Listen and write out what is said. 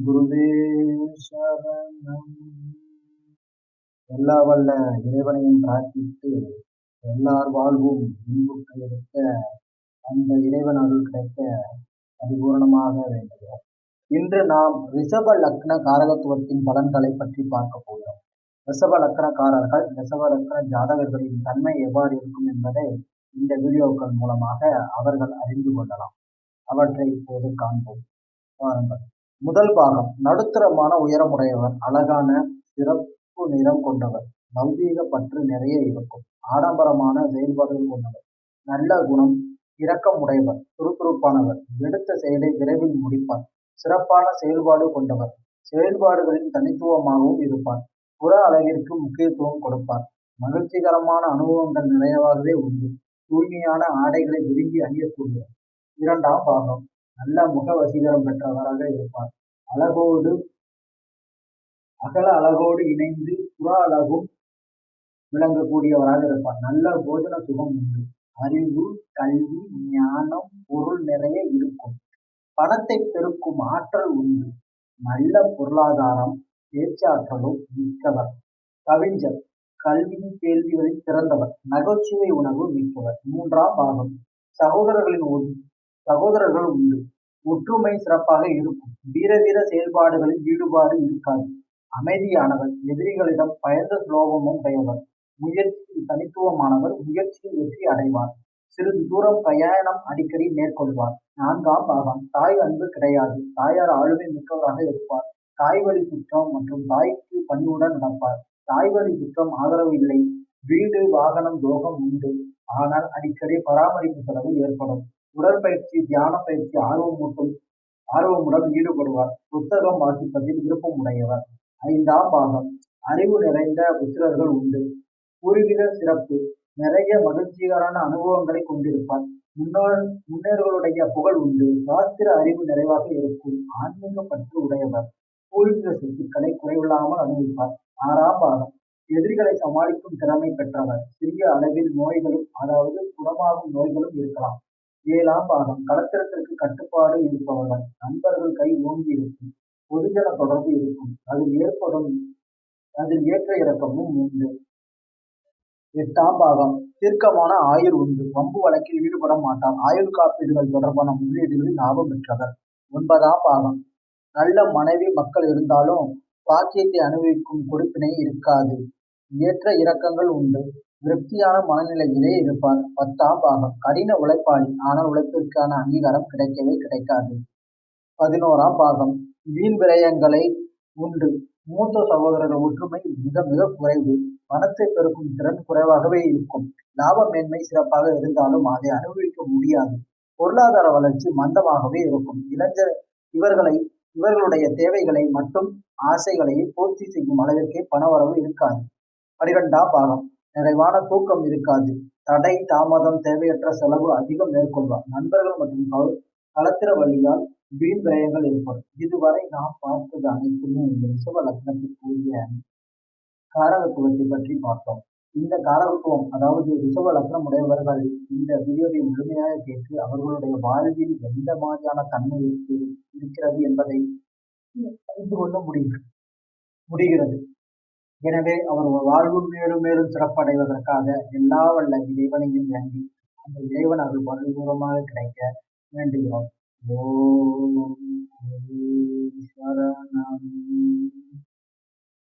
குருவே சரணம். எல்லா வல்ல இறைவனையும் பிரார்த்தித்து எல்லார் வாழ்வும் இன்புற்று இருக்க அந்த இறைவன் அருள் கிடைக்க பரிபூர்ணமாக வேண்டுகிறோம். இன்று நாம் ரிஷப லக்ன காரகத்துவத்தின் பலன்களை பற்றி பார்க்க போகிறோம். ரிஷப லக்னக்காரர்கள் ரிஷப லக்ன ஜாதகர்களின் தன்மை எவ்வாறு இருக்கும் என்பதை இந்த வீடியோக்கள் மூலமாக அவர்கள் அறிந்து கொள்ளலாம். அவற்றை இப்போது காண்போம். பாருங்கள். முதல் பாகம், நடுத்தரமான உயரமுடையவர், அழகான சிறப்பு நிறம் கொண்டவர், லௌகீக பற்று நிறைய இருக்கும், ஆடம்பரமான செயல்பாடுகள் கொண்டவர், நல்ல குணம், இரக்கம் உடையவர், சுறுசுறுப்பானவர், எடுத்த செயலை விரைவில் முடிப்பார், சிறப்பான செயல்பாடு கொண்டவர், செயல்பாடுகளின் தனித்துவமாகவும் இருப்பார், புற அழகிற்கு முக்கியத்துவம் கொடுப்பார், மகிழ்ச்சிகரமான அனுபவங்கள் நிறையவாகவே உண்டு, தூய்மையான ஆடைகளை விரும்பி அணியக்கூடியவர். இரண்டாம் பாகம், நல்ல முக வசீகரம் பெற்றவராக இருப்பார், அகல அழகோடு இணைந்து புற அழகும் விளங்கக்கூடியவராக இருப்பார், நல்ல போஜன சுகம் உண்டு, அறிவு, கல்வி, ஞானம், பொருள் நிறைய இருக்கும், பணத்தை பெருக்கும் ஆற்றல் உண்டு, நல்ல பொருளாதாரம், பேச்சாற்றலும் மிக்கவர், கவிஞர், கல்வி கேள்விகளில் சிறந்தவர், நகைச்சுவை உணர்வு மிக்கவர். மூன்றாம் பாகம், சகோதரர்கள் உண்டு, ஒற்றுமை சிறப்பாக இருக்கும், வீர செயல்பாடுகளில் ஈடுபாடு இருக்காது, அமைதியானவர், எதிரிகளிடம் பயந்த சுலோகமும் உடையவர், முயற்சியில் தனித்துவமானவர், முயற்சியில் வெற்றி அடைவார், சிறிது தூரம் பிரயாணம் அடிக்கடி மேற்கொள்வார். நான்காம் பாகம், தாய் அன்பு கிடையாது, தாயார் ஆளுமை மிக்கவராக இருப்பார், தாய்வழி சுற்றம் மற்றும் தாய்க்கு பணிவுடன் நடப்பார், தாய்வழி சுற்றம் ஆதரவு இல்லை, வீடு வாகனம் யோகம் உண்டு, ஆனால் அடிக்கடி பராமரிப்பு செலவு ஏற்படும், உடற்பயிற்சி தியான பயிற்சி ஆர்வமுடன் ஈடுபடுவார், புத்தகம் வாசிப்பதில் விருப்பம் உடையவர். ஐந்தாம் பாகம், அறிவு நிறைந்த புத்திரர்கள் உண்டு, பூர்வீக சிறப்பு, நிறைய மகிழ்ச்சிகரான அனுபவங்களை கொண்டிருப்பார், முன்னோர்களுடைய புகழ் உண்டு, சாஸ்திர அறிவு நிறைவாக இருக்கும், ஆன்மீக பற்று உடையவர், பூர்வீக சொத்துக்களை குறைவில்லாமல் அனுபவிப்பார். ஆறாம் பாகம், எதிரிகளை சமாளிக்கும் திறமை பெற்றவர், சிறிய அளவில் நோய்களும் அதாவது குணமாகும் நோய்களும் இருக்கலாம். ஏழாம் பாகம், களத்திரத்திற்கு கட்டுப்பாடு இருப்பவர்கள், நண்பர்கள் கை ஓங்கி இருக்கும், பொதுஜன தொடர்பு இருக்கும், அதில் ஏற்ற இறக்கமும் உண்டு. எட்டாம் பாகம், தீர்க்கமான ஆயுள் உண்டு, வம்பு வழக்கில் ஈடுபட மாட்டார், ஆயுள் காப்பீடுகள் தொடர்பான முதலீடுகளில் லாபம் பெற்றவர். ஒன்பதாம் பாகம், நல்ல மனைவி மக்கள் இருந்தாலும் பாக்கியத்தை அனுபவிக்கும் கொடுப்பினை இருக்காது, ஏற்ற இறக்கங்கள் உண்டு, திருப்தியான மனநிலையிலே இருப்பார். பத்தாம் பாகம், கடின உழைப்பாளி, ஆனால் உழைப்பிற்கான அங்கீகாரம் கிடைக்கவே கிடைக்காது. 11ஆம் பாகம், வீண் விரயங்களை உண்டு, மூத்த சகோதரர்கள் ஒற்றுமை மிக மிக குறைவு, பணத்தை பெருக்கும் திறன் குறைவாகவே இருக்கும், லாப மேன்மை சிறப்பாக இருந்தாலும் அதை அனுபவிக்க முடியாது, பொருளாதார வளர்ச்சி மந்தமாகவே இருக்கும், இவர்களுடைய தேவைகளை மட்டும் ஆசைகளை பூர்த்தி செய்யும் அளவிற்கே பணவரவு இருக்காது. 12ஆம் பாகம், நிறைவான தூக்கம் இருக்காது, தடை தாமதம் தேவையற்ற செலவு அதிகம் மேற்கொள்வார், நண்பர்கள் மற்றும் களத்திர வழியால் வீண் விரயங்கள் ஏற்படும். இதுவரை நாம் பார்த்தது அனைத்துமே இந்த ரிஷப லக்னத்திற்குரிய காரகத்துவத்தை பற்றி பார்த்தோம். இந்த காரகத்துவம் அதாவது ரிஷப லக்னம் உடையவர்கள் இந்த வீடியோவை முழுமையாக கேட்டு அவர்களுடைய வாழ்வில் எந்த மாதிரியான தன்மை இருக்கிறது என்பதை அறிந்து கொள்ள முடிகிறது. எனவே அவர் வாழ்வு மேலும் மேலும் சிறப்படைவதற்காக எல்லா வல்ல இறைவனையும் வேண்டி அந்த இறைவன் அருள் பரிபூர்ணமாக கிடைக்க வேண்டுகிறோம். ஓம்